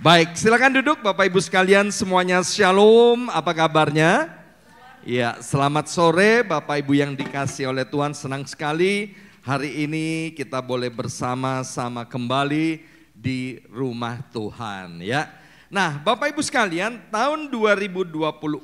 Baik, silakan duduk Bapak Ibu sekalian semuanya, shalom, apa kabarnya? Ya, selamat sore Bapak Ibu yang dikasihi oleh Tuhan, senang sekali hari ini kita boleh bersama-sama kembali di rumah Tuhan ya. Nah Bapak Ibu sekalian, tahun 2024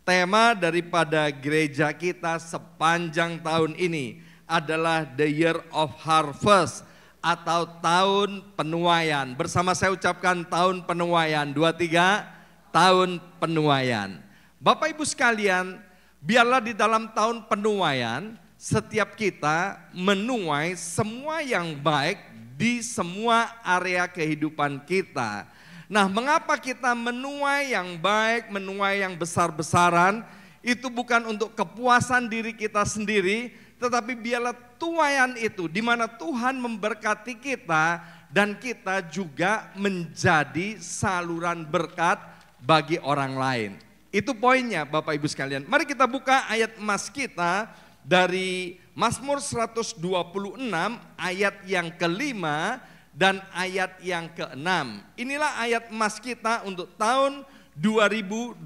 tema daripada gereja kita sepanjang tahun ini adalah The Year of Harvest atau tahun penuaian. Bersama saya ucapkan tahun penuaian, 23 tahun penuaian. Bapak Ibu sekalian, biarlah di dalam tahun penuaian setiap kita menuai semua yang baik di semua area kehidupan kita. Nah, mengapa kita menuai yang baik, menuai yang besar-besaran? Itu bukan untuk kepuasan diri kita sendiri, tetapi biarlah tuaian itu di mana Tuhan memberkati kita dan kita juga menjadi saluran berkat bagi orang lain. Itu poinnya Bapak Ibu sekalian. Mari kita buka ayat emas kita dari Mazmur 126 ayat yang kelima dan ayat yang keenam. Inilah ayat emas kita untuk tahun 2024.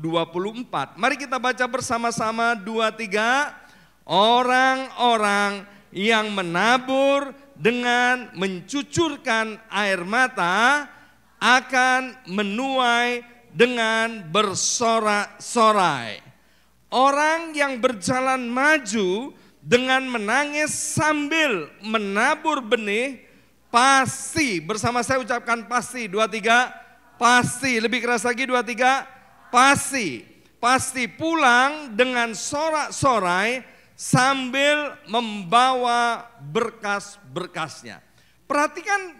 Mari kita baca bersama-sama 2, 3. Orang-orang yang menabur dengan mencucurkan air mata akan menuai dengan bersorak-sorai. Orang yang berjalan maju dengan menangis sambil menabur benih, pasti, bersama saya ucapkan pasti, 2, 3, pasti, lebih keras lagi 2, 3, pasti pulang dengan sorak-sorai sambil membawa berkas-berkasnya. Perhatikan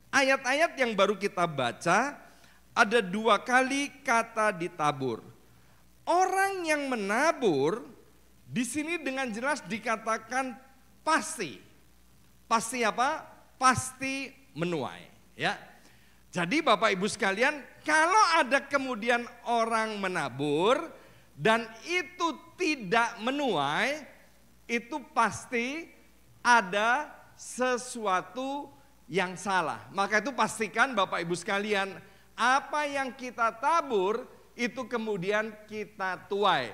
ayat-ayat yang baru kita baca, ada 2 kali kata ditabur. Orang yang menabur di sini dengan jelas dikatakan pasti. Pasti apa? Pasti menuai, ya. Jadi Bapak Ibu sekalian, kalau ada kemudian orang menabur dan itu tidak menuai, itu pasti ada sesuatu yang salah. Maka itu pastikan Bapak Ibu sekalian, apa yang kita tabur itu kemudian kita tuai.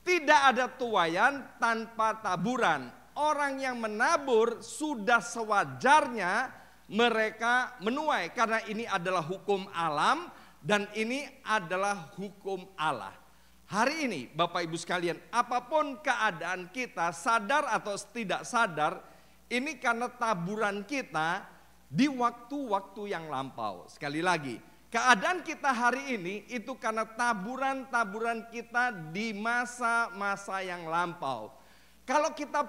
Tidak ada tuaian tanpa taburan. Orang yang menabur sudah sewajarnya mereka menuai, karena ini adalah hukum alam dan ini adalah hukum Allah. Hari ini Bapak Ibu sekalian, apapun keadaan kita, sadar atau tidak sadar, ini karena taburan kita di waktu-waktu yang lampau. Sekali lagi, keadaan kita hari ini itu karena taburan-taburan kita di masa-masa yang lampau. Kalau kita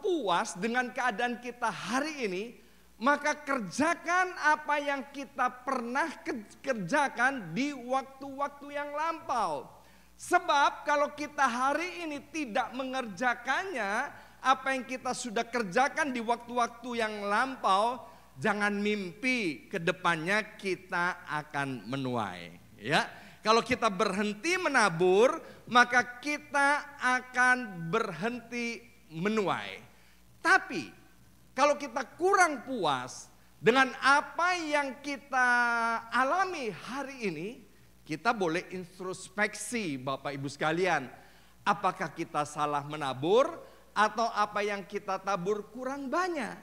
puas dengan keadaan kita hari ini, maka kerjakan apa yang kita pernah kerjakan di waktu-waktu yang lampau. Sebab kalau kita hari ini tidak mengerjakannya, apa yang kita sudah kerjakan di waktu-waktu yang lampau, jangan mimpi ke depannya kita akan menuai. Ya, kalau kita berhenti menabur, maka kita akan berhenti menuai. Tapi kalau kita kurang puas dengan apa yang kita alami hari ini, kita boleh introspeksi Bapak Ibu sekalian. Apakah kita salah menabur atau apa yang kita tabur kurang banyak?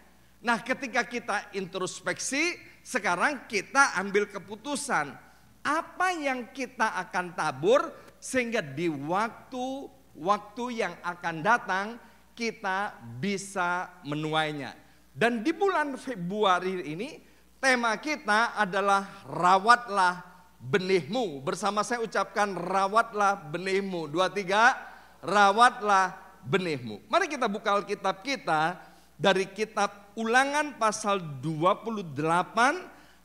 Nah, ketika kita introspeksi, sekarang kita ambil keputusan. Apa yang kita akan tabur sehingga di waktu yang akan datang kita bisa menuainya. Dan di bulan Februari ini tema kita adalah rawatlah benihmu. Bersama saya ucapkan rawatlah benihmu. 2, 3, rawatlah benihmu. Mari kita buka Alkitab kita dari kitab Ulangan pasal 28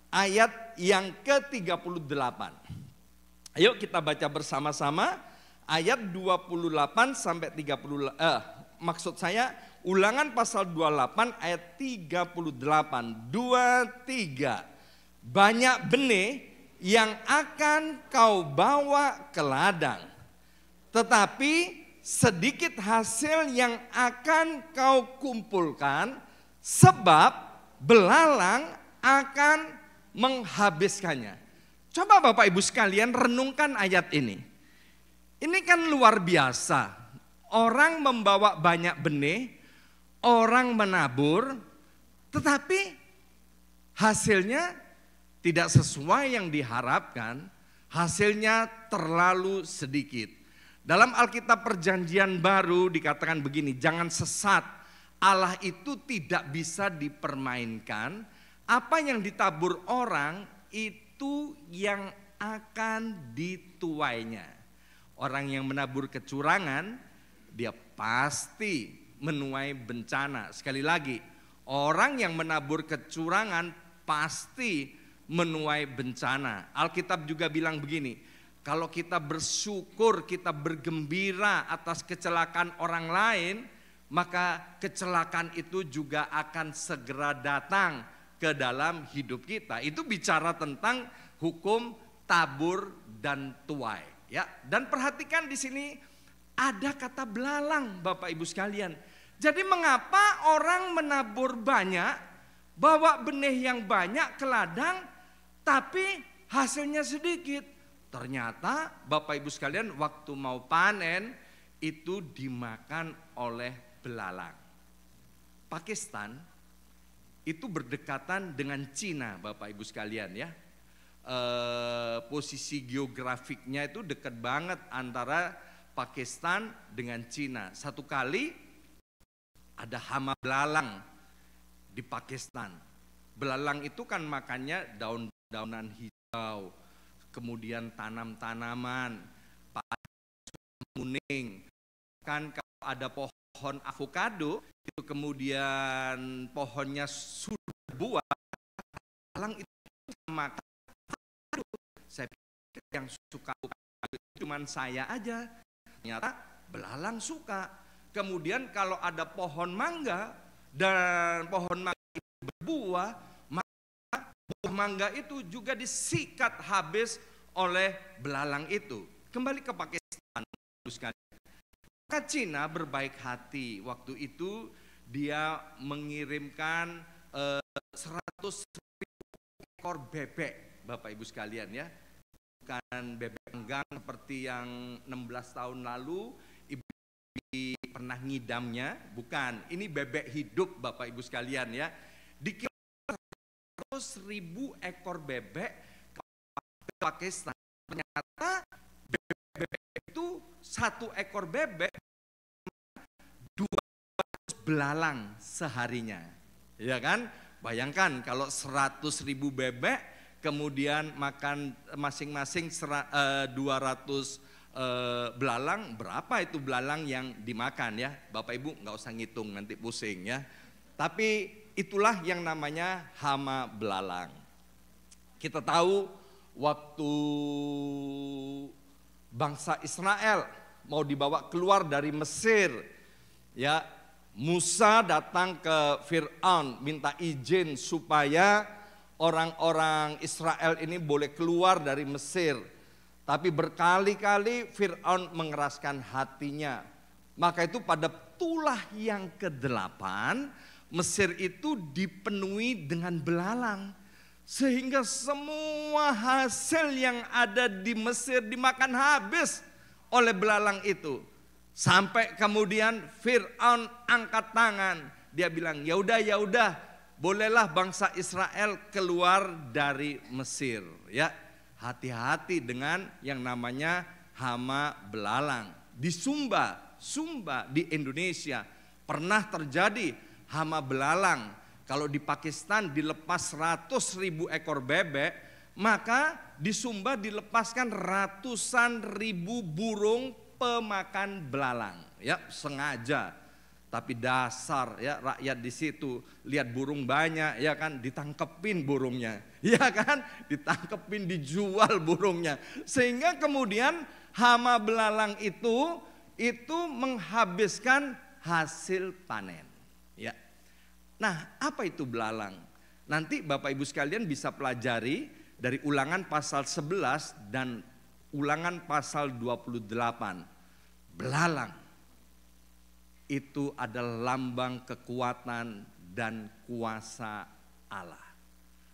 ayat yang ke-38. Ayo kita baca bersama-sama ayat 28 sampai 30. Maksud saya Ulangan pasal 28 ayat 38. 2, 3. Banyak benih yang akan kau bawa ke ladang, tetapi sedikit hasil yang akan kau kumpulkan, sebab belalang akan menghabiskannya. Coba Bapak Ibu sekalian renungkan ayat ini. Ini kan luar biasa. Orang membawa banyak benih, orang menabur, tetapi hasilnya tidak sesuai yang diharapkan, hasilnya terlalu sedikit. Dalam Alkitab Perjanjian Baru dikatakan begini, jangan sesat, Allah itu tidak bisa dipermainkan. Apa yang ditabur orang itu yang akan dituainya. Orang yang menabur kecurangan, dia pasti menuai bencana. Sekali lagi, orang yang menabur kecurangan pasti menuai bencana. Alkitab juga bilang begini, kalau kita bersyukur, kita bergembira atas kecelakaan orang lain, maka kecelakaan itu juga akan segera datang ke dalam hidup kita. Itu bicara tentang hukum tabur dan tuai. Ya, dan perhatikan di sini ada kata belalang, Bapak Ibu sekalian. Jadi mengapa orang menabur banyak, bawa benih yang banyak ke ladang, tapi hasilnya sedikit? Ternyata Bapak Ibu sekalian waktu mau panen itu dimakan oleh belalang. Pakistan itu berdekatan dengan Cina, Bapak Ibu sekalian ya. Posisi geografiknya itu dekat banget antara Pakistan dengan Cina. Satu kali ada hama belalang di Pakistan. Belalang itu kan makannya daun-daunan hijau, kemudian tanam-tanaman, kuning. Kan kalau ada pohon avokado, itu kemudian pohonnya sudah berbuah, belalang itu makan. Saya pikir yang suka cuman saya aja. Ternyata belalang suka. Kemudian kalau ada pohon mangga dan pohon mangga itu berbuah, maka buah mangga itu juga disikat habis oleh belalang itu. Kembali ke Pakistan, maka Cina berbaik hati. Waktu itu dia mengirimkan 100.000 ekor bebek, Bapak Ibu sekalian ya. Bukan bebek enggang seperti yang 16 tahun lalu Ibu pernah ngidamnya, bukan. Ini bebek hidup Bapak Ibu sekalian ya. Dikirim 100.000 ekor bebek ke Pakistan. Ternyata bebek itu satu ekor bebek 200 belalang seharinya. Ya kan? Bayangkan kalau 100.000 bebek kemudian makan masing-masing 200 belalang, berapa itu belalang yang dimakan ya? Bapak Ibu nggak usah ngitung, nanti pusing ya. Tapi itulah yang namanya hama belalang. Kita tahu waktu bangsa Israel mau dibawa keluar dari Mesir, ya, Musa datang ke Fir'aun minta izin supaya orang-orang Israel ini boleh keluar dari Mesir. Tapi berkali-kali Fir'aun mengeraskan hatinya. Maka itu pada tulah yang ke-8, Mesir itu dipenuhi dengan belalang. Sehingga semua hasil yang ada di Mesir dimakan habis oleh belalang itu. Sampai kemudian Fir'aun angkat tangan. Dia bilang, ya udah, bolehlah bangsa Israel keluar dari Mesir. Ya, hati-hati dengan yang namanya hama belalang. Di Sumba di Indonesia pernah terjadi hama belalang. Kalau di Pakistan dilepas 100.000 ekor bebek, maka di Sumba dilepaskan ratusan ribu burung pemakan belalang. Ya, sengaja. Tapi dasar ya rakyat di situ lihat burung banyak ya kan, ditangkepin burungnya. Ya kan, ditangkepin, dijual burungnya. Sehingga kemudian hama belalang itu menghabiskan hasil panen. Ya. Nah, apa itu belalang? Nanti Bapak Ibu sekalian bisa pelajari dari Ulangan pasal 11 dan Ulangan pasal 28. Belalang itu adalah lambang kekuatan dan kuasa Allah.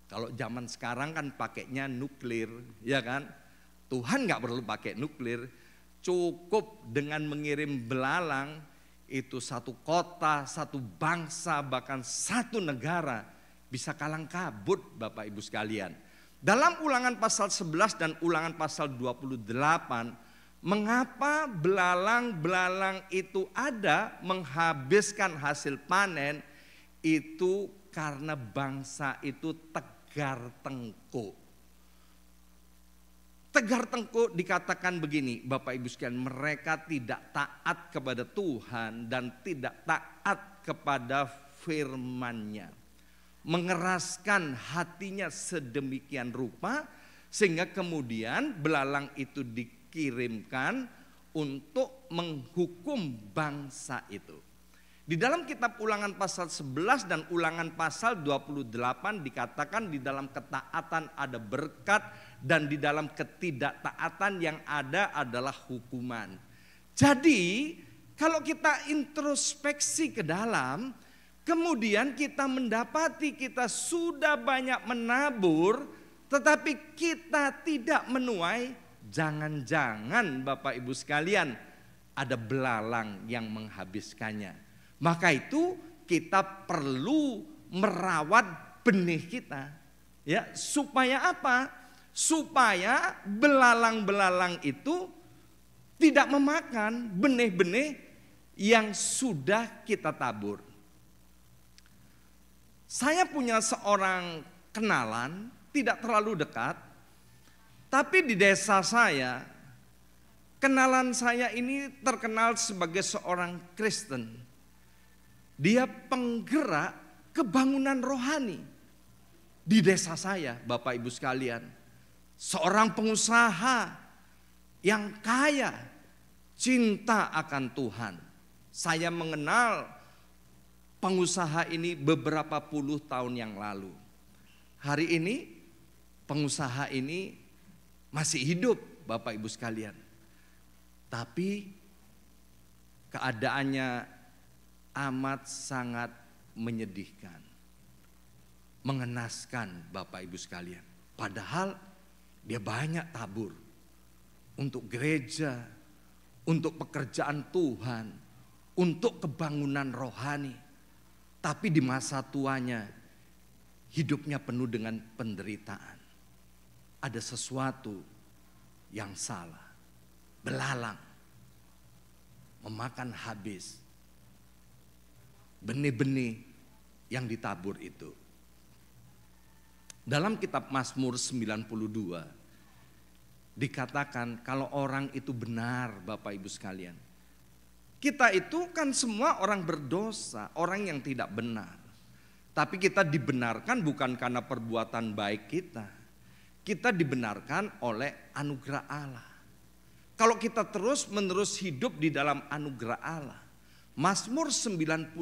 Kalau zaman sekarang kan pakainya nuklir, ya kan? Tuhan nggak perlu pakai nuklir, cukup dengan mengirim belalang, itu satu kota, satu bangsa, bahkan satu negara bisa kalang kabut Bapak Ibu sekalian. Dalam Ulangan pasal 11 dan Ulangan pasal 28, mengapa belalang-belalang itu ada menghabiskan hasil panen, itu karena bangsa itu tegar tengkuk. Tegar tengkuk dikatakan begini, Bapak Ibu sekalian, mereka tidak taat kepada Tuhan dan tidak taat kepada firman-Nya. Mengeraskan hatinya sedemikian rupa sehingga kemudian belalang itu dikirimkan untuk menghukum bangsa itu. Di dalam kitab Ulangan pasal 11 dan Ulangan pasal 28 dikatakan di dalam ketaatan ada berkat dan di dalam ketidaktaatan yang ada adalah hukuman. Jadi kalau kita introspeksi ke dalam, kemudian kita mendapati kita sudah banyak menabur tetapi kita tidak menuai, jangan-jangan Bapak Ibu sekalian ada belalang yang menghabiskannya. Maka itu kita perlu merawat benih kita, ya, supaya apa? Supaya belalang-belalang itu tidak memakan benih-benih yang sudah kita tabur. Saya punya seorang kenalan, tidak terlalu dekat, tapi di desa saya, kenalan saya ini terkenal sebagai seorang Kristen. Dia penggerak kebangunan rohani di desa saya, Bapak Ibu sekalian. Seorang pengusaha yang kaya, cinta akan Tuhan. Saya mengenal pengusaha ini beberapa puluh tahun yang lalu. Hari ini pengusaha ini masih hidup, Bapak Ibu sekalian. Tapi keadaannya amat sangat menyedihkan, mengenaskan Bapak Ibu sekalian. Padahal dia banyak tabur untuk gereja, untuk pekerjaan Tuhan, untuk kebangunan rohani. Tapi di masa tuanya hidupnya penuh dengan penderitaan. Ada sesuatu yang salah. Belalang memakan habis benih-benih yang ditabur itu. Dalam kitab Mazmur 92 dikatakan kalau orang itu benar, Bapak Ibu sekalian. Kita itu kan semua orang berdosa, orang yang tidak benar. Tapi kita dibenarkan bukan karena perbuatan baik kita. Kita dibenarkan oleh anugerah Allah. Kalau kita terus-menerus hidup di dalam anugerah Allah, Mazmur 92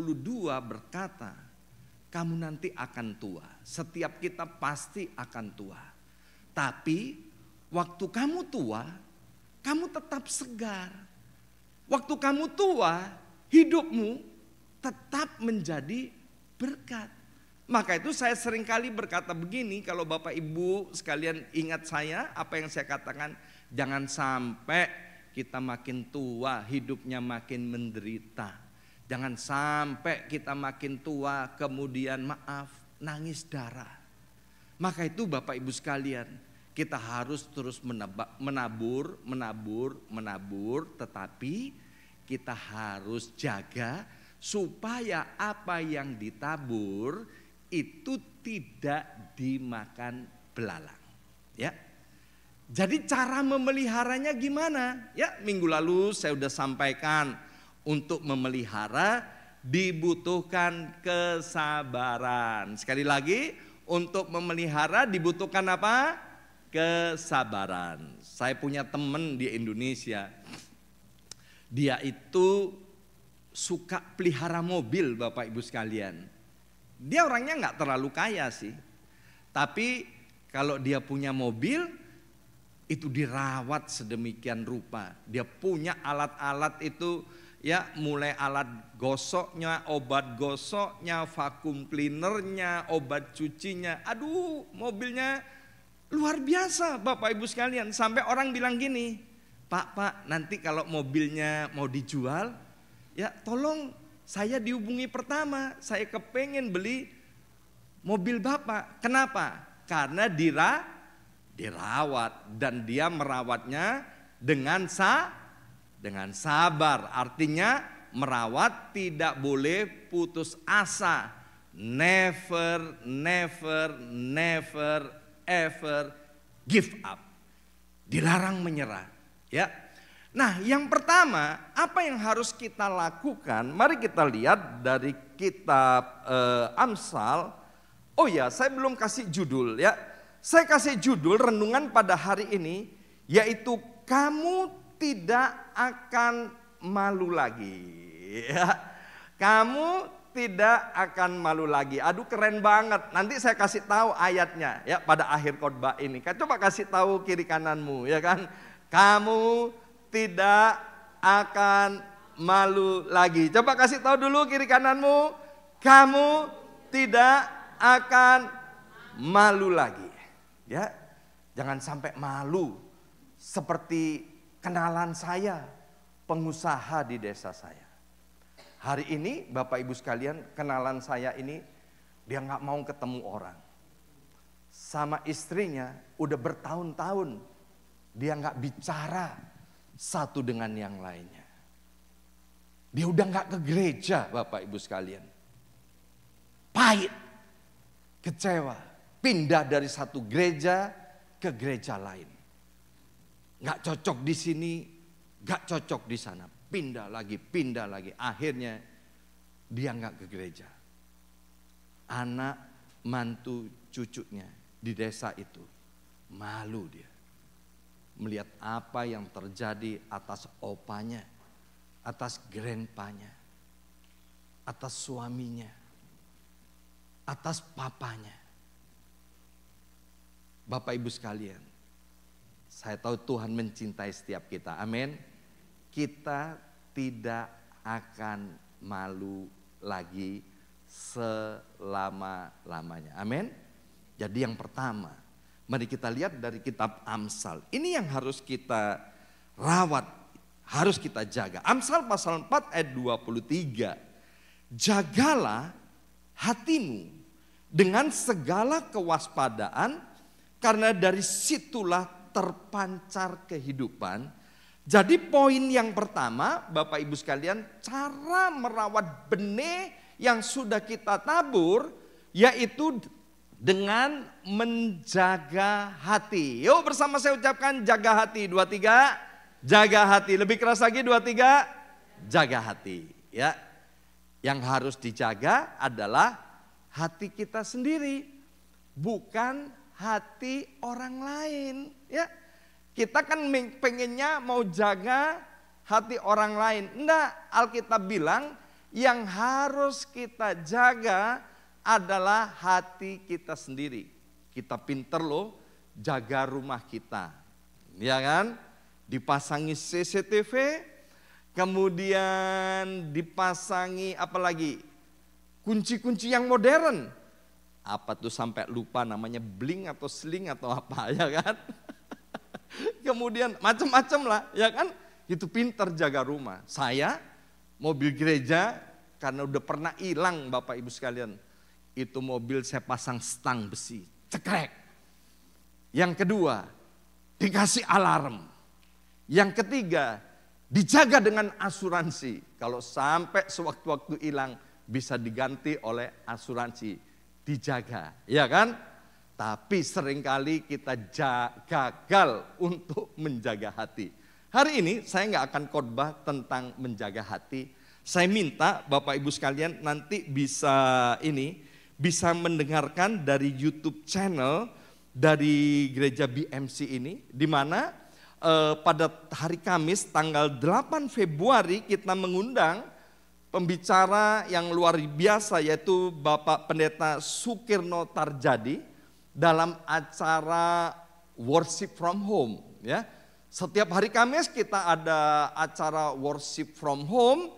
berkata, kamu nanti akan tua. Setiap kita pasti akan tua. Tapi waktu kamu tua, kamu tetap segar. Waktu kamu tua, hidupmu tetap menjadi berkat. Maka itu saya seringkali berkata begini, kalau Bapak Ibu sekalian ingat saya, apa yang saya katakan, jangan sampai kita makin tua, hidupnya makin menderita. Jangan sampai kita makin tua kemudian nangis darah. Maka itu Bapak Ibu sekalian, kita harus terus menabur, tetapi kita harus jaga supaya apa yang ditabur itu tidak dimakan belalang. Ya. Jadi cara memeliharanya gimana? Ya, minggu lalu saya sudah sampaikan. Untuk memelihara dibutuhkan kesabaran. Sekali lagi, untuk memelihara dibutuhkan apa? Kesabaran. Saya punya teman di Indonesia. Dia itu suka pelihara mobil, Bapak Ibu sekalian. Dia orangnya nggak terlalu kaya sih. Tapi kalau dia punya mobil, itu dirawat sedemikian rupa. Dia punya alat-alat itu Ya, mulai alat gosoknya, obat gosoknya, vakum cleanernya, obat cucinya. Aduh, mobilnya luar biasa Bapak Ibu sekalian. Sampai orang bilang gini, Pak, nanti kalau mobilnya mau dijual, ya tolong saya dihubungi pertama. Saya kepengen beli mobil Bapak. Kenapa? Karena dirawat dan dia merawatnya dengan sabar. Artinya merawat tidak boleh putus asa. Never ever give up. Dilarang menyerah, ya. Nah, yang pertama, apa yang harus kita lakukan? Mari kita lihat dari kitab Amsal. Oh ya, saya belum kasih judul ya. Saya kasih judul renungan pada hari ini, yaitu kamu tidak akan malu lagi. Ya. Kamu tidak akan malu lagi. Aduh, keren banget. Nanti saya kasih tahu ayatnya ya pada akhir khotbah ini. Coba kasih tahu kiri kananmu, ya kan? Kamu tidak akan malu lagi. Coba kasih tahu dulu kiri kananmu, kamu tidak akan malu lagi. Ya, jangan sampai malu seperti kenalan saya, pengusaha di desa saya. Hari ini Bapak Ibu sekalian, kenalan saya ini dia nggak mau ketemu orang. Sama istrinya udah bertahun-tahun dia nggak bicara satu dengan yang lainnya. Dia udah nggak ke gereja Bapak Ibu sekalian. Pahit, kecewa, pindah dari satu gereja ke gereja lain. Nggak cocok di sini, nggak cocok di sana. Pindah lagi. Akhirnya dia nggak ke gereja. Anak, mantu, cucunya di desa itu malu dia. Melihat apa yang terjadi atas opanya, atas grandpanya, atas suaminya, atas papanya. Bapak Ibu sekalian, saya tahu Tuhan mencintai setiap kita, amin. Kita tidak akan malu lagi selama-lamanya, amin. Jadi yang pertama, mari kita lihat dari kitab Amsal. Ini yang harus kita rawat, harus kita jaga. Amsal pasal 4 ayat 23. Jagalah hatimu dengan segala kewaspadaan, karena dari situlah terpancar kehidupan. Jadi poin yang pertama Bapak Ibu sekalian, cara merawat benih yang sudah kita tabur, yaitu dengan menjaga hati. Yuk bersama saya ucapkan jaga hati. 2, 3, jaga hati. Lebih keras lagi 2, 3, jaga hati. Ya, yang harus dijaga adalah hati kita sendiri, bukan hati orang lain. Ya, kita kan pengennya mau jaga hati orang lain. Enggak, Alkitab bilang yang harus kita jaga adalah hati kita sendiri. Kita pinter loh jaga rumah kita, ya kan? Dipasangi CCTV, kemudian dipasangi apa lagi? Kunci-kunci yang modern. Apa tuh sampai lupa namanya, bling atau sling atau apa, ya kan? Kemudian macam-macam lah, ya kan? Itu pinter jaga rumah. Saya mobil gereja karena udah pernah hilang Bapak Ibu sekalian. Itu mobil saya pasang stang besi, cekrek. Yang kedua, dikasih alarm. Yang ketiga, dijaga dengan asuransi. Kalau sampai sewaktu-waktu hilang bisa diganti oleh asuransi. Dijaga, ya kan? Tapi seringkali kita gagal untuk menjaga hati. Hari ini saya nggak akan khotbah tentang menjaga hati. Saya minta Bapak Ibu sekalian nanti bisa mendengarkan dari YouTube channel dari gereja BMC ini, di mana pada hari Kamis tanggal 8 Februari kita mengundang pembicara yang luar biasa, yaitu Bapak Pendeta Sukirno Tarjadi dalam acara Worship from Home. Ya, setiap hari Kamis kita ada acara Worship from Home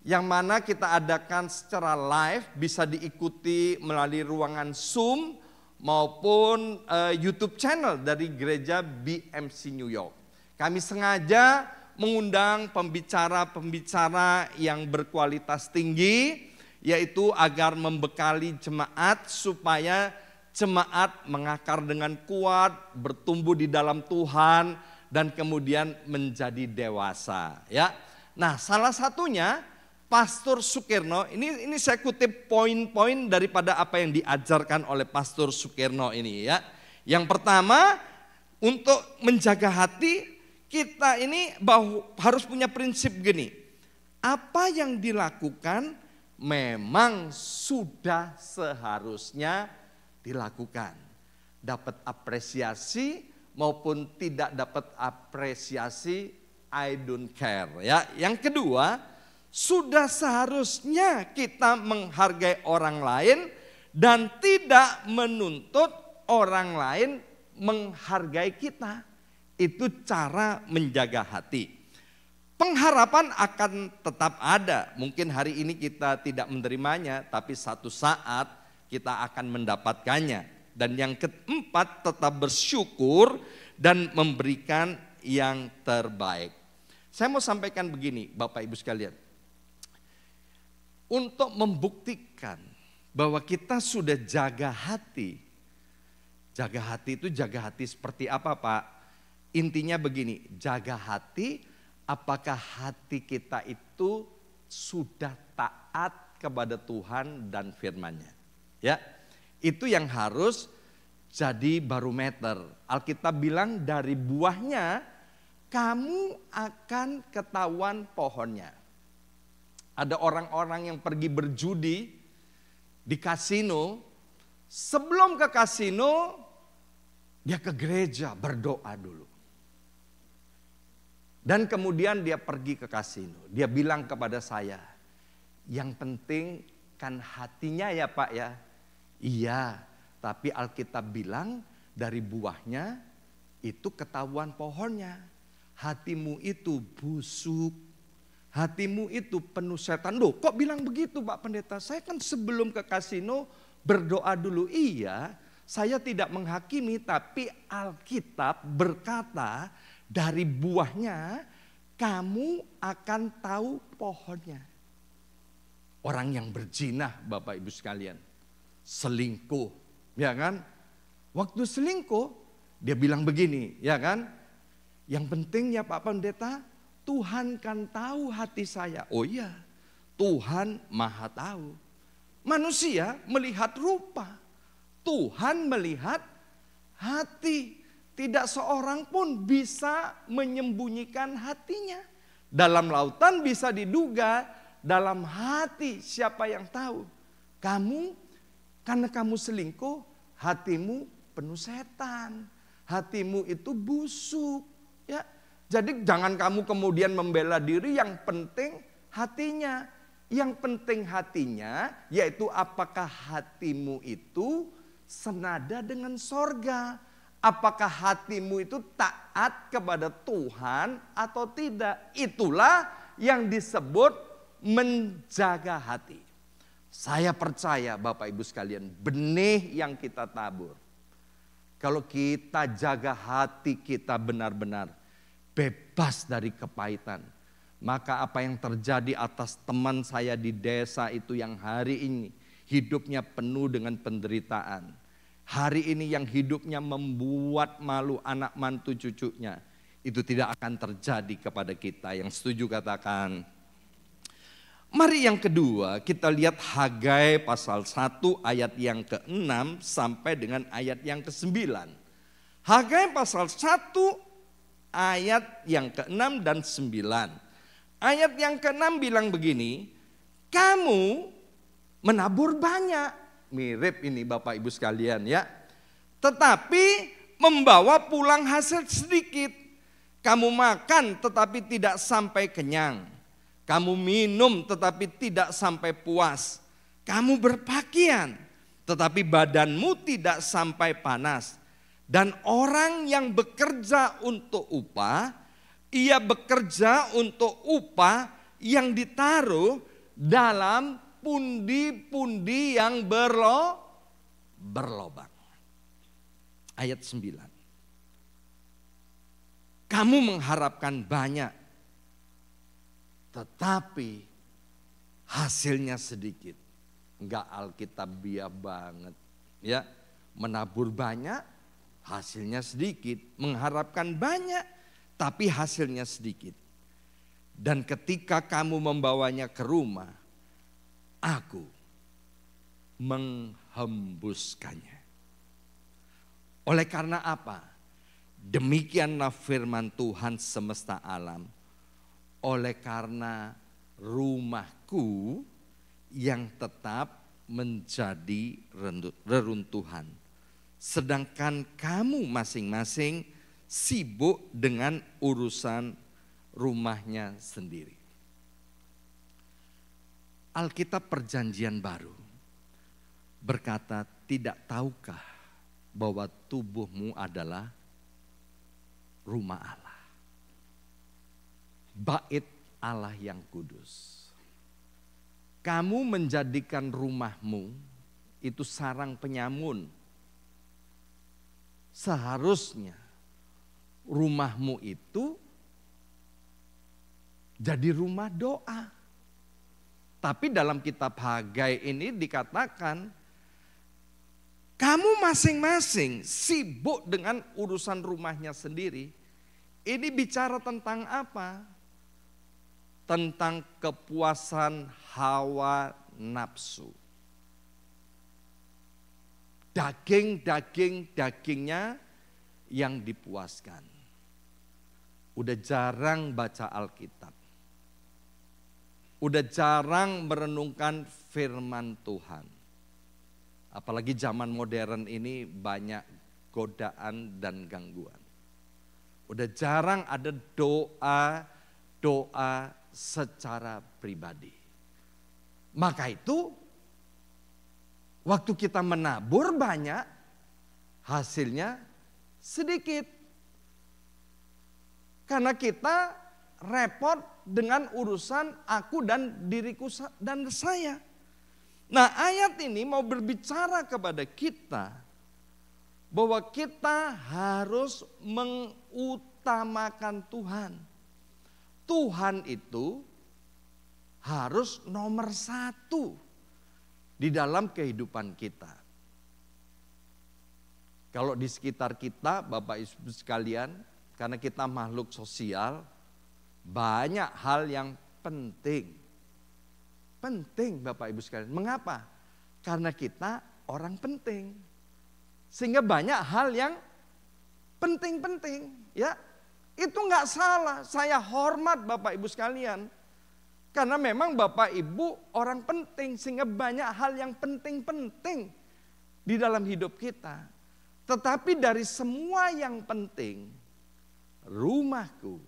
yang mana kita adakan secara live, bisa diikuti melalui ruangan Zoom maupun YouTube channel dari gereja BMC New York. Kami sengaja mengundang pembicara-pembicara yang berkualitas tinggi, yaitu agar membekali jemaat supaya jemaat mengakar dengan kuat, bertumbuh di dalam Tuhan, dan kemudian menjadi dewasa. Ya, nah salah satunya Pastor Sukirno, ini saya kutip poin-poin daripada apa yang diajarkan oleh Pastor Sukirno ini ya. Yang pertama, untuk menjaga hati kita ini harus punya prinsip gini. Apa yang dilakukan memang sudah seharusnya dilakukan. Dapat apresiasi maupun tidak dapat apresiasi, I don't care ya. Yang kedua, sudah seharusnya kita menghargai orang lain dan tidak menuntut orang lain menghargai kita. Itu cara menjaga hati. Pengharapan akan tetap ada. Mungkin hari ini kita tidak menerimanya, tapi satu saat kita akan mendapatkannya. Dan yang keempat, tetap bersyukur dan memberikan yang terbaik. Saya mau sampaikan begini, Bapak Ibu sekalian. Untuk membuktikan bahwa kita sudah jaga hati. Jaga hati itu jaga hati seperti apa, Pak? Intinya begini, jaga hati apakah hati kita itu sudah taat kepada Tuhan dan firman-Nya. Ya, itu yang harus jadi barometer. Alkitab bilang dari buahnya kamu akan ketahuan pohonnya. Ada orang-orang yang pergi berjudi di kasino, sebelum ke kasino dia ke gereja berdoa dulu. Dan kemudian dia pergi ke kasino. Dia bilang kepada saya, yang penting kan hatinya ya Pak ya. Iya, tapi Alkitab bilang dari buahnya itu ketahuan pohonnya. Hatimu itu busuk. Hatimu itu penuh setan. Loh kok bilang begitu Pak Pendeta? Saya kan sebelum ke kasino berdoa dulu. Iya, saya tidak menghakimi, tapi Alkitab berkata dari buahnya kamu akan tahu pohonnya. Orang yang berzina Bapak Ibu sekalian, selingkuh, ya kan? Waktu selingkuh dia bilang begini, ya kan? Yang penting ya Pak Pendeta, Tuhan kan tahu hati saya. Oh iya, Tuhan maha tahu. Manusia melihat rupa, Tuhan melihat hati. Tidak seorang pun bisa menyembunyikan hatinya. Dalam lautan bisa diduga, dalam hati siapa yang tahu. Kamu, karena kamu selingkuh, hatimu penuh setan. Hatimu itu busuk. Ya. Jadi jangan kamu kemudian membela diri, yang penting hatinya. Yang penting hatinya yaitu apakah hatimu itu senada dengan sorga. Apakah hatimu itu taat kepada Tuhan atau tidak. Itulah yang disebut menjaga hati. Saya percaya Bapak Ibu sekalian, benih yang kita tabur. Kalau kita jaga hati kita benar-benar bebas dari kepahitan, maka apa yang terjadi atas teman saya di desa itu yang hari ini hidupnya penuh dengan penderitaan, hari ini yang hidupnya membuat malu anak mantu cucunya, itu tidak akan terjadi kepada kita. Yang setuju katakan. Mari yang kedua kita lihat Hagai pasal 1 ayat yang ke-6 sampai dengan ayat yang ke-9. Hagai pasal 1 ayat yang ke-6 dan 9. Ayat yang ke-6 bilang begini, kamu menabur banyak. Mirip ini Bapak Ibu sekalian ya. Tetapi membawa pulang hasil sedikit. Kamu makan tetapi tidak sampai kenyang. Kamu minum tetapi tidak sampai puas. Kamu berpakaian tetapi badanmu tidak sampai panas. Dan orang yang bekerja untuk upah, ia bekerja untuk upah yang ditaruh dalam pundi-pundi yang berlobang. Ayat 9. Kamu mengharapkan banyak, tetapi hasilnya sedikit. Enggak alkitabiah banget. Ya, menabur banyak, hasilnya sedikit. Mengharapkan banyak, tapi hasilnya sedikit. Dan ketika kamu membawanya ke rumah, aku menghembuskannya. Oleh karena apa? Demikianlah firman Tuhan semesta alam. Oleh karena rumahku yang tetap menjadi reruntuhan. Sedangkan kamu masing-masing sibuk dengan urusan rumahnya sendiri. Alkitab Perjanjian Baru berkata, tidak tahukah bahwa tubuhmu adalah rumah Allah, bait Allah yang kudus. Kamu menjadikan rumahmu itu sarang penyamun. Seharusnya rumahmu itu jadi rumah doa. Tapi dalam kitab Hagai ini dikatakan, kamu masing-masing sibuk dengan urusan rumahnya sendiri. Ini bicara tentang apa? Tentang kepuasan hawa nafsu. Dagingnya yang dipuaskan. Udah jarang baca Alkitab. Udah jarang merenungkan firman Tuhan. Apalagi zaman modern ini banyak godaan dan gangguan. Udah jarang ada doa secara pribadi. Maka itu waktu kita menabur banyak, hasilnya sedikit. Karena kita repot dengan urusan aku dan diriku dan saya. Nah, ayat ini mau berbicara kepada kita bahwa kita harus mengutamakan Tuhan. Tuhan itu harus nomor satu di dalam kehidupan kita. Kalau di sekitar kita, Bapak Ibu sekalian, karena kita makhluk sosial, banyak hal yang penting. Penting Bapak Ibu sekalian. Mengapa? Karena kita orang penting. Sehingga banyak hal yang penting-penting. Ya, itu nggak salah. Saya hormat Bapak Ibu sekalian. Karena memang Bapak Ibu orang penting. Sehingga banyak hal yang penting-penting di dalam hidup kita. Tetapi dari semua yang penting, rumahku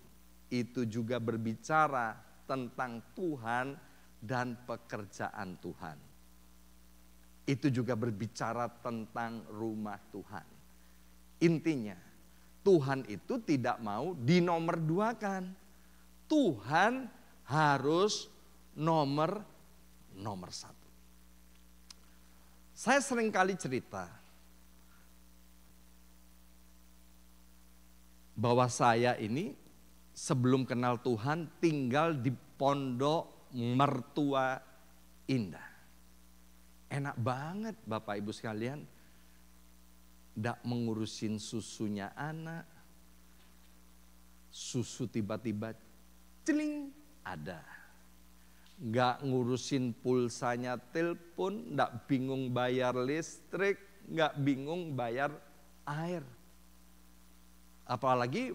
itu juga berbicara tentang Tuhan dan pekerjaan Tuhan. Itu juga berbicara tentang rumah Tuhan. Intinya, Tuhan itu tidak mau dinomorduakan. Tuhan harus nomor satu. Saya seringkali cerita bahwa saya ini sebelum kenal Tuhan tinggal di Pondok Mertua Indah. Enak banget Bapak Ibu sekalian. Nggak mengurusin susunya anak. Susu tiba-tiba celing ada. Nggak ngurusin pulsanya telepon. Nggak bingung bayar listrik. Nggak bingung bayar air. Apalagi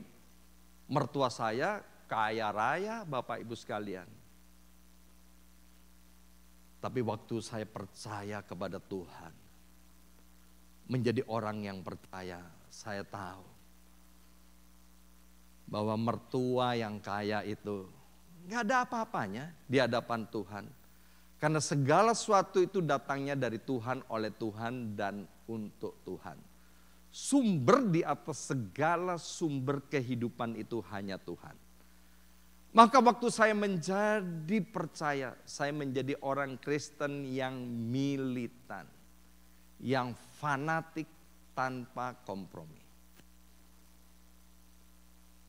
mertua saya kaya raya Bapak Ibu sekalian. Tapi waktu saya percaya kepada Tuhan, menjadi orang yang percaya, saya tahu bahwa mertua yang kaya itu gak ada apa-apanya di hadapan Tuhan. Karena segala sesuatu itu datangnya dari Tuhan, oleh Tuhan, dan untuk Tuhan. Sumber di atas segala sumber kehidupan itu hanya Tuhan. Maka waktu saya menjadi percaya, saya menjadi orang Kristen yang militan, yang fanatik tanpa kompromi.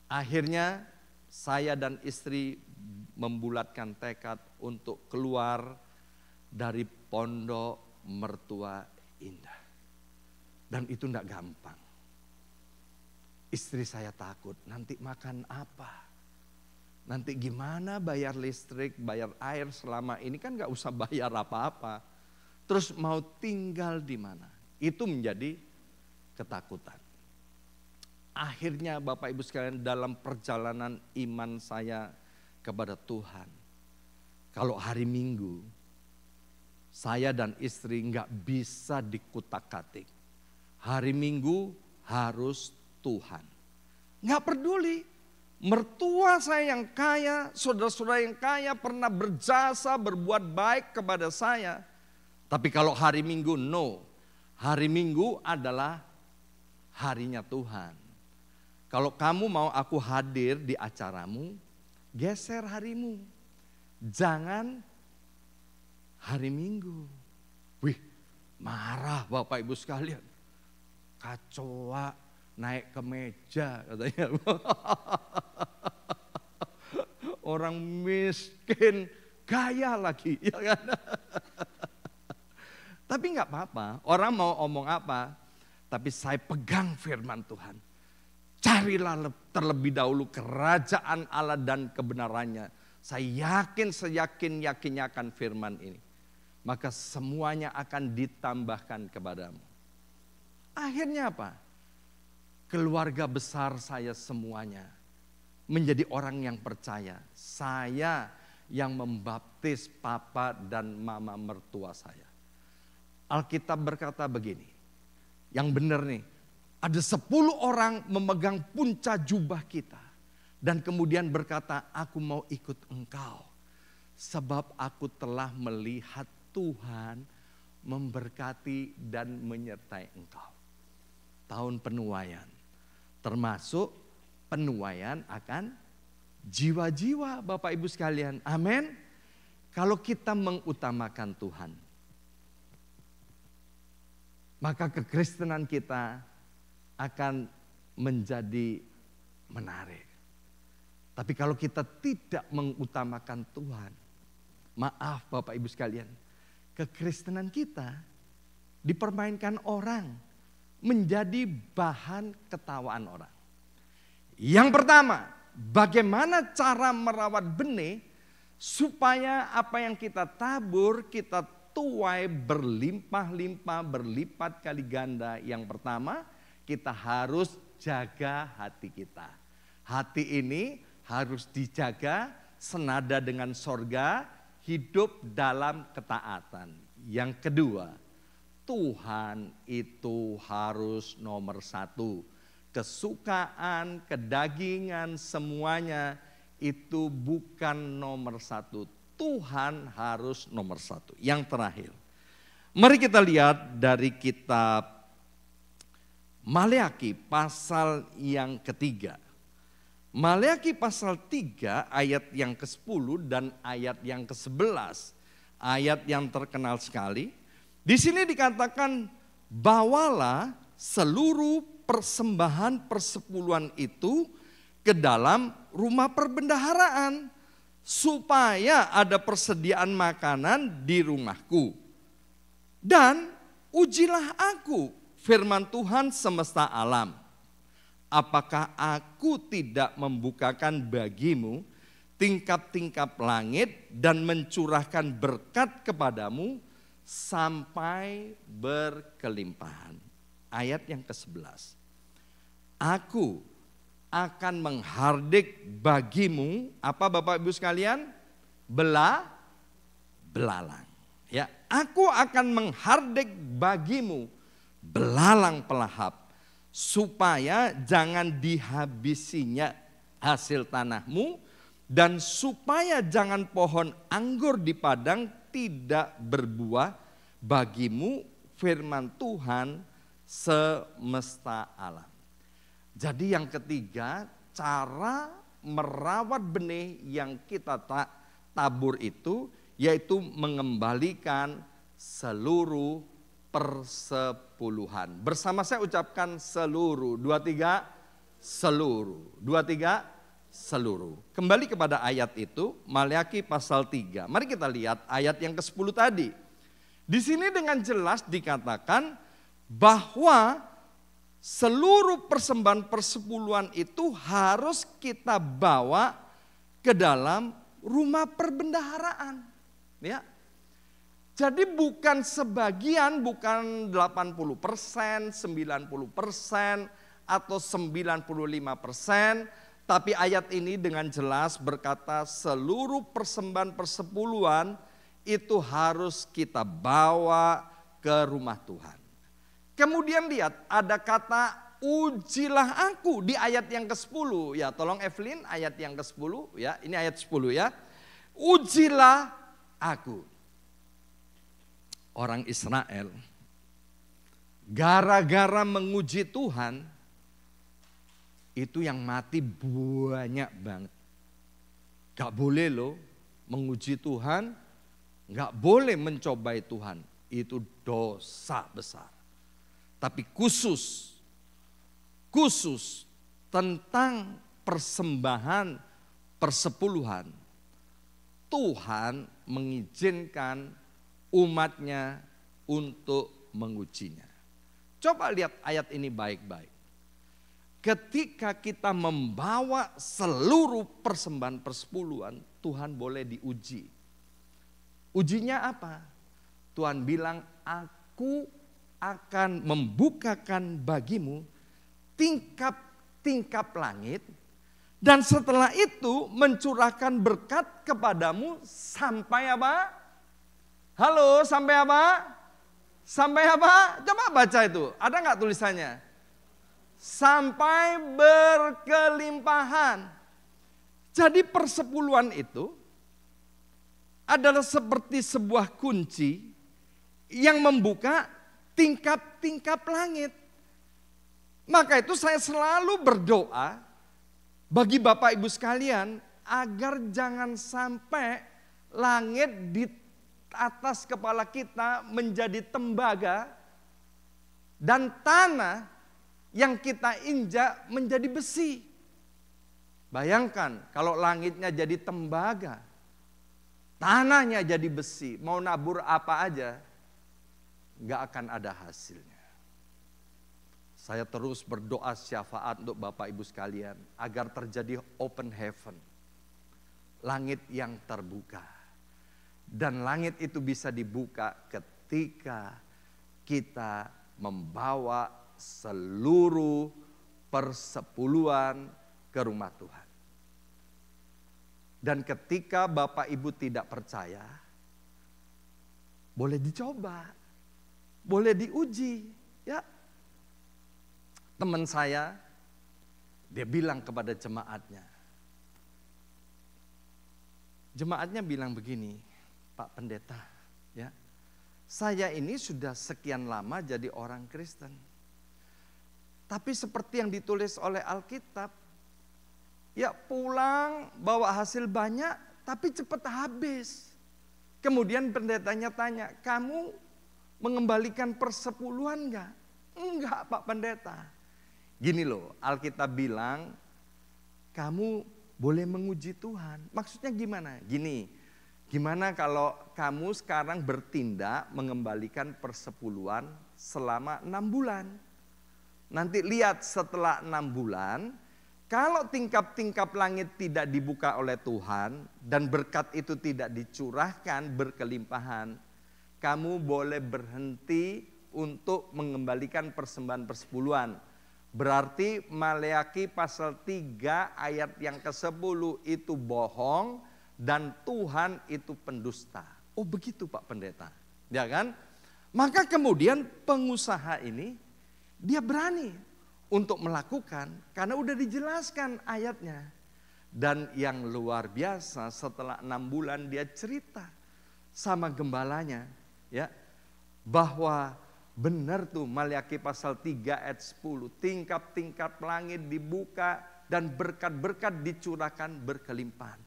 Akhirnya saya dan istri membulatkan tekad untuk keluar dari pondok mertua indah. Dan itu tidak gampang. Istri saya takut, nanti makan apa? Nanti gimana bayar listrik, bayar air selama ini kan gak usah bayar apa-apa. Terus mau tinggal di mana? Itu menjadi ketakutan. Akhirnya Bapak Ibu sekalian dalam perjalanan iman saya kepada Tuhan. Kalau hari Minggu saya dan istri gak bisa dikutak-katik. Hari Minggu harus Tuhan. Gak peduli. Mertua saya yang kaya, saudara-saudara yang kaya pernah berjasa, berbuat baik kepada saya. Tapi kalau hari Minggu, no. Hari Minggu adalah harinya Tuhan. Kalau kamu mau aku hadir di acaramu, geser harimu. Jangan hari Minggu. Wih, marah Bapak Ibu sekalian. Kacoa. Naik ke meja katanya. Orang miskin gaya lagi, ya kan? Tapi nggak apa-apa, orang mau omong apa, tapi saya pegang firman Tuhan. Carilah terlebih dahulu kerajaan Allah dan kebenarannya. Saya yakin seyakin-yakinnya akan firman ini. Maka semuanya akan ditambahkan kepadamu. Akhirnya apa? Keluarga besar saya semuanya menjadi orang yang percaya. Saya yang membaptis papa dan mama mertua saya. Alkitab berkata begini, yang benar nih, ada 10 orang memegang puncak jubah kita. Dan kemudian berkata, aku mau ikut engkau. Sebab aku telah melihat Tuhan memberkati dan menyertai engkau. Tahun penuaian. Termasuk penuaian akan jiwa-jiwa Bapak Ibu sekalian. Amin. Kalau kita mengutamakan Tuhan, maka kekristenan kita akan menjadi menarik. Tapi kalau kita tidak mengutamakan Tuhan, maaf Bapak Ibu sekalian, kekristenan kita dipermainkan orang, menjadi bahan ketawaan orang. Yang pertama, bagaimana cara merawat benih supaya apa yang kita tabur, kita tuai berlimpah-limpah, berlipat kali ganda. Yang pertama, kita harus jaga hati kita. Hati ini harus dijaga senada dengan sorga, hidup dalam ketaatan. Yang kedua, Tuhan itu harus nomor 1. Kesukaan, kedagingan, semuanya itu bukan nomor 1. Tuhan harus nomor 1. Yang terakhir, mari kita lihat dari kitab Maleakhi pasal yang ketiga. Maleakhi pasal 3 ayat yang ke-10 dan ayat yang ke-11. Ayat yang terkenal sekali. Di sini dikatakan, bawalah seluruh persembahan persepuluhan itu ke dalam rumah perbendaharaan, supaya ada persediaan makanan di rumahku. Dan ujilah aku, firman Tuhan semesta alam. Apakah aku tidak membukakan bagimu tingkap-tingkap langit dan mencurahkan berkat kepadamu sampai berkelimpahan. Ayat yang ke-11. Aku akan menghardik bagimu, apa Bapak Ibu sekalian? Belalang. Ya, aku akan menghardik bagimu belalang pelahap, supaya jangan dihabisinya hasil tanahmu, dan supaya jangan pohon anggur di padang tidak berbuah bagimu, firman Tuhan semesta alam. Jadi yang ketiga, cara merawat benih yang kita tabur itu, yaitu mengembalikan seluruh persepuluhan. Bersama saya ucapkan seluruh. 2, 3, seluruh. 2, 3, seluruh. Kembali kepada ayat itu, Maleakhi pasal 3. Mari kita lihat ayat yang ke-10 tadi. Di sini dengan jelas dikatakan bahwa seluruh persembahan persepuluhan itu harus kita bawa ke dalam rumah perbendaharaan. Ya. Jadi bukan sebagian, bukan 80%, 90% atau 95%, tapi ayat ini dengan jelas berkata seluruh persembahan persepuluhan itu harus kita bawa ke rumah Tuhan. Kemudian lihat ada kata ujilah aku di ayat yang ke-10. Ya, tolong Evelyn ayat yang ke-10 ya. Ini ayat 10 ya. Ujilah aku. Orang Israel gara-gara menguji Tuhan itu yang mati banyak banget. Gak boleh loh menguji Tuhan, gak boleh mencobai Tuhan. Itu dosa besar. Tapi khusus tentang persembahan persepuluhan, Tuhan mengizinkan umatnya untuk mengujinya. Coba lihat ayat ini baik-baik. Ketika kita membawa seluruh persembahan persepuluhan, Tuhan boleh diuji. Ujinya apa? Tuhan bilang, aku akan membukakan bagimu tingkap-tingkap langit, dan setelah itu mencurahkan berkat kepadamu sampai apa? Halo, sampai apa? Sampai apa? Coba baca itu. Ada nggak tulisannya? Sampai berkelimpahan. Jadi persepuluhan itu adalah seperti sebuah kunci yang membuka tingkap-tingkap langit. Maka itu saya selalu berdoa bagi Bapak Ibu sekalian agar jangan sampai langit di atas kepala kita menjadi tembaga dan tanah yang kita injak menjadi besi. Bayangkan kalau langitnya jadi tembaga, tanahnya jadi besi, mau nabur apa aja gak akan ada hasilnya. Saya terus berdoa syafaat untuk Bapak Ibu sekalian agar terjadi open heaven, langit yang terbuka. Dan langit itu bisa dibuka ketika kita membawa seluruh persepuluhan ke rumah Tuhan. Dan ketika Bapak Ibu tidak percaya, boleh dicoba, boleh diuji. Ya, teman saya, dia bilang kepada jemaatnya bilang begini, Pak Pendeta, ya, saya ini sudah sekian lama jadi orang Kristen. Tapi seperti yang ditulis oleh Alkitab, ya pulang bawa hasil banyak tapi cepat habis. Kemudian pendetanya tanya, kamu mengembalikan persepuluhan enggak? Enggak Pak Pendeta. Gini loh, Alkitab bilang kamu boleh menguji Tuhan. Maksudnya gimana? Gini. Gimana kalau kamu sekarang bertindak mengembalikan persepuluhan selama 6 bulan. Nanti lihat setelah 6 bulan, kalau tingkap-tingkap langit tidak dibuka oleh Tuhan dan berkat itu tidak dicurahkan berkelimpahan, kamu boleh berhenti untuk mengembalikan persembahan persepuluhan. Berarti Maleakhi pasal 3 ayat yang ke-10 itu bohong. Dan Tuhan itu pendusta. Oh begitu Pak Pendeta. Ya kan? Maka kemudian pengusaha ini dia berani untuk melakukan karena udah dijelaskan ayatnya. Dan yang luar biasa setelah 6 bulan dia cerita sama gembalanya. Ya, bahwa benar tuh Maleakhi pasal 3 ayat 10. Tingkap-tingkap langit dibuka dan berkat-berkat dicurahkan berkelimpahan.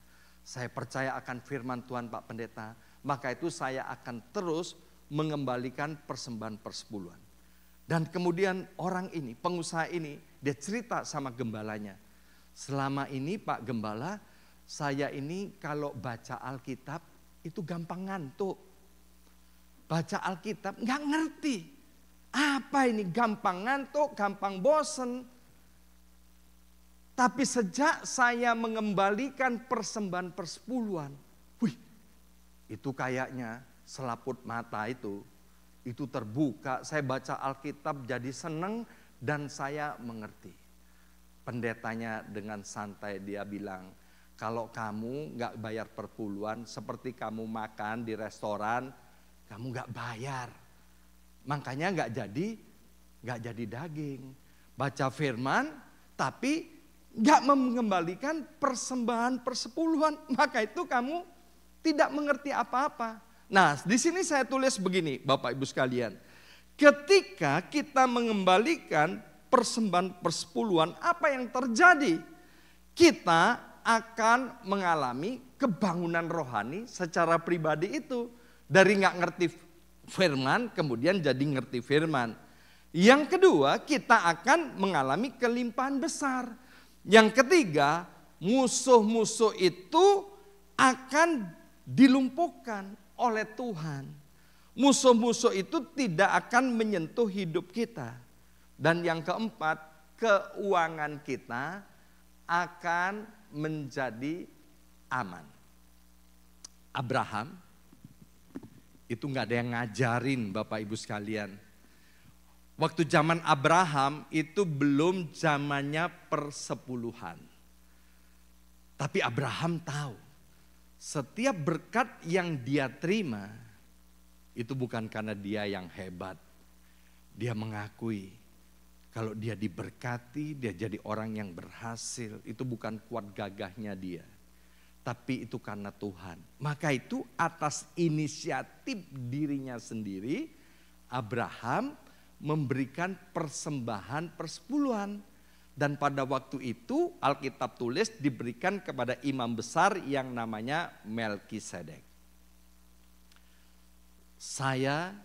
Saya percaya akan firman Tuhan Pak Pendeta, maka itu saya akan terus mengembalikan persembahan persepuluhan. Dan kemudian orang ini, pengusaha ini, dia cerita sama gembalanya. Selama ini Pak Gembala, saya ini kalau baca Alkitab itu gampang ngantuk. Baca Alkitab nggak ngerti. Apa ini gampang ngantuk, gampang bosen. Tapi sejak saya mengembalikan persembahan persepuluhan, wih, itu kayaknya selaput mata itu terbuka. Saya baca Alkitab jadi seneng dan saya mengerti. Pendetanya dengan santai dia bilang, kalau kamu nggak bayar perpuluhan seperti kamu makan di restoran, kamu nggak bayar, makanya nggak jadi daging. Baca firman, tapi nggak mengembalikan persembahan persepuluhan, maka itu kamu tidak mengerti apa-apa. Nah, di sini saya tulis begini, Bapak Ibu sekalian, ketika kita mengembalikan persembahan persepuluhan, apa yang terjadi? Kita akan mengalami kebangunan rohani secara pribadi itu. Dari nggak ngerti firman, kemudian jadi ngerti firman. Yang kedua, kita akan mengalami kelimpahan besar. Yang ketiga, musuh-musuh itu akan dilumpuhkan oleh Tuhan. Musuh-musuh itu tidak akan menyentuh hidup kita. Dan yang keempat, keuangan kita akan menjadi aman. Abraham itu nggak ada yang ngajarin Bapak Ibu sekalian. Waktu zaman Abraham itu belum zamannya persepuluhan. Tapi Abraham tahu setiap berkat yang dia terima itu bukan karena dia yang hebat. Dia mengakui kalau dia diberkati, dia jadi orang yang berhasil. Itu bukan kuat gagahnya dia, tapi itu karena Tuhan. Maka itu atas inisiatif dirinya sendiri, Abraham memberikan persembahan persepuluhan. Dan pada waktu itu Alkitab tulis diberikan kepada imam besar yang namanya Melkisedek. Saya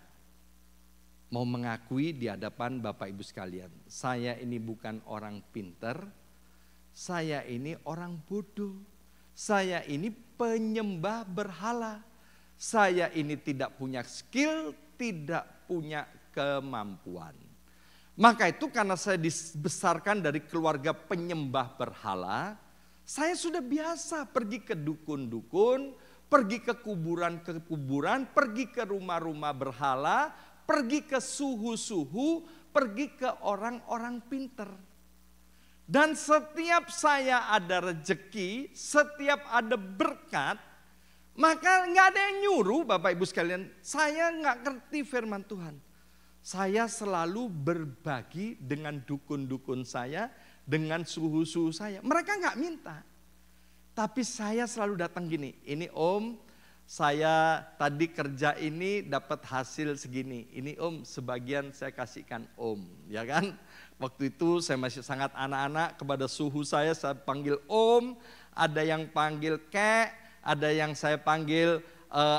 mau mengakui di hadapan Bapak Ibu sekalian, saya ini bukan orang pinter, saya ini orang bodoh. Saya ini penyembah berhala. Saya ini tidak punya skill, tidak punya kemampuan. Maka itu karena saya dibesarkan dari keluarga penyembah berhala, saya sudah biasa pergi ke dukun-dukun, pergi ke kuburan-kuburan, pergi ke rumah-rumah berhala, pergi ke suhu-suhu, pergi ke orang-orang pinter. Dan setiap saya ada rejeki, setiap ada berkat, maka nggak ada yang nyuruh Bapak Ibu sekalian. Saya nggak ngerti firman Tuhan. Saya selalu berbagi dengan dukun-dukun saya, dengan suhu-suhu saya. Mereka nggak minta. Tapi saya selalu datang gini, ini Om, saya tadi kerja ini dapat hasil segini. Ini Om, sebagian saya kasihkan Om, ya kan? Waktu itu saya masih sangat anak-anak, kepada suhu saya panggil Om, ada yang panggil Kek, ada yang saya panggil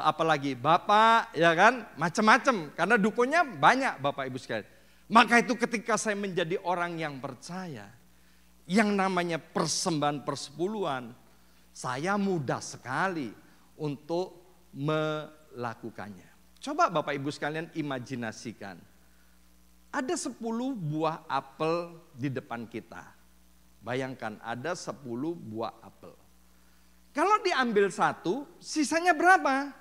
apalagi Bapak, ya kan, macam-macam, karena dukunnya banyak Bapak Ibu sekalian. Maka itu ketika saya menjadi orang yang percaya, yang namanya persembahan persepuluhan, saya mudah sekali untuk melakukannya. Coba Bapak Ibu sekalian imajinasikan, ada 10 buah apel di depan kita. Bayangkan ada 10 buah apel. Kalau diambil 1, sisanya berapa?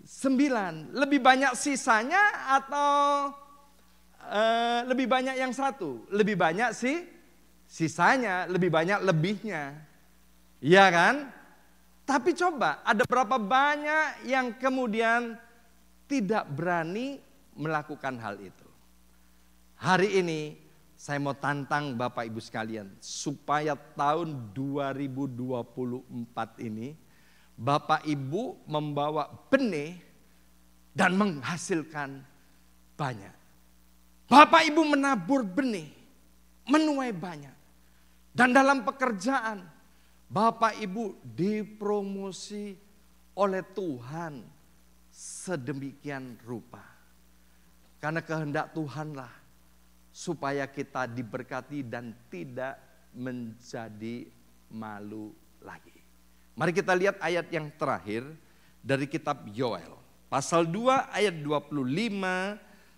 9. Lebih banyak sisanya atau lebih banyak yang 1? Lebih banyak sih sisanya, lebih banyak lebihnya. Iya kan? Tapi coba, ada berapa banyak yang kemudian tidak berani melakukan hal itu? Hari ini saya mau tantang Bapak Ibu sekalian, supaya tahun 2024 ini Bapak Ibu membawa benih dan menghasilkan banyak. Bapak Ibu menabur benih, menuai banyak. Dan dalam pekerjaan, Bapak Ibu dipromosi oleh Tuhan sedemikian rupa. Karena kehendak Tuhanlah supaya kita diberkati dan tidak menjadi malu lagi. Mari kita lihat ayat yang terakhir dari kitab Yoel. Pasal 2 ayat 25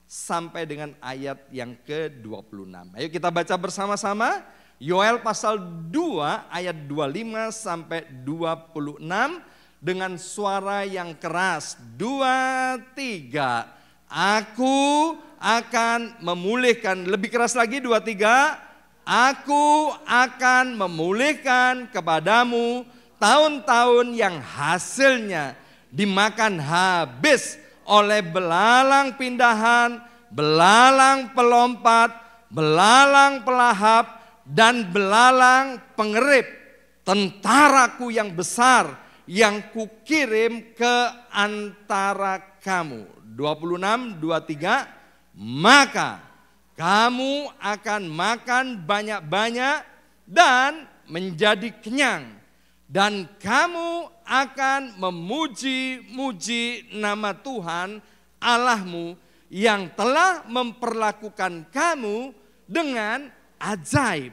sampai dengan ayat yang ke-26. Ayo kita baca bersama-sama. Yoel pasal 2 ayat 25 sampai 26 dengan suara yang keras. 2, 3. Aku akan memulihkan, lebih keras lagi 2, 3. Aku akan memulihkan kepadamu tahun-tahun yang hasilnya dimakan habis oleh belalang pindahan, belalang pelompat, belalang pelahap, dan belalang pengerip, tentaraku yang besar yang kukirim ke antara kamu. 26, 23, maka kamu akan makan banyak-banyak dan menjadi kenyang. Dan kamu akan memuji-muji nama Tuhan Allahmu yang telah memperlakukan kamu dengan ajaib.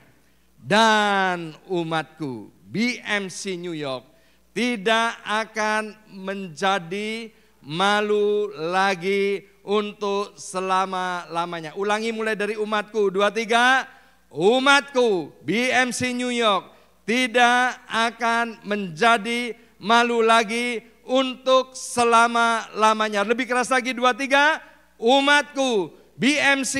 Dan umatku BMC New York tidak akan menjadi malu lagi untuk selama-lamanya. Ulangi mulai dari umatku. 2, 3. Umatku BMC New York tidak akan menjadi malu lagi untuk selama-lamanya. Lebih keras lagi 2, 3. Umatku BMC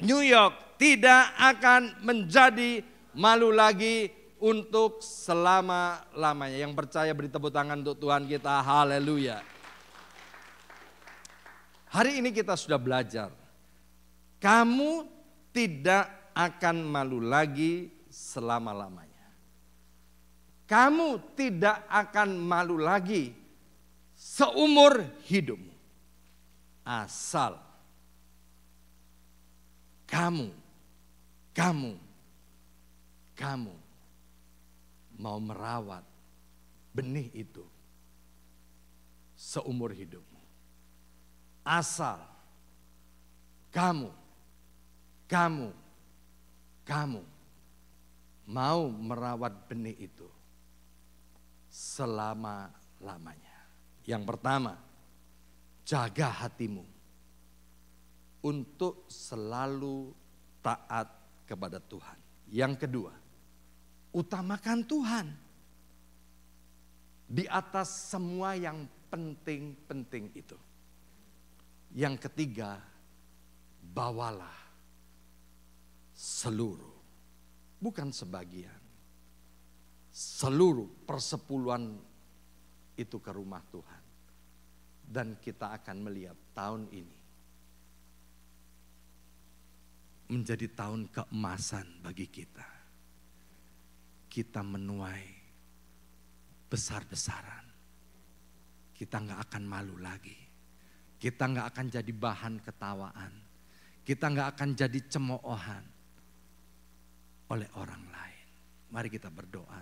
New York tidak akan menjadi malu lagi untuk selama-lamanya. Yang percaya beri tepuk tangan untuk Tuhan kita. Haleluya. Hari ini kita sudah belajar. Kamu tidak akan malu lagi selama-lamanya. Kamu tidak akan malu lagi seumur hidupmu. Asal kamu mau merawat benih itu seumur hidupmu. Asal kamu mau merawat benih itu selama-lamanya. Yang pertama, jaga hatimu untuk selalu taat kepada Tuhan. Yang kedua, utamakan Tuhan di atas semua yang penting-penting itu. Yang ketiga, bawalah seluruh, bukan sebagian, seluruh persepuluhan itu ke rumah Tuhan. Dan kita akan melihat tahun ini menjadi tahun keemasan bagi kita. Kita menuai besar-besaran. Kita gak akan malu lagi. Kita gak akan jadi bahan ketawaan. Kita gak akan jadi cemoohan oleh orang lain. Mari kita berdoa.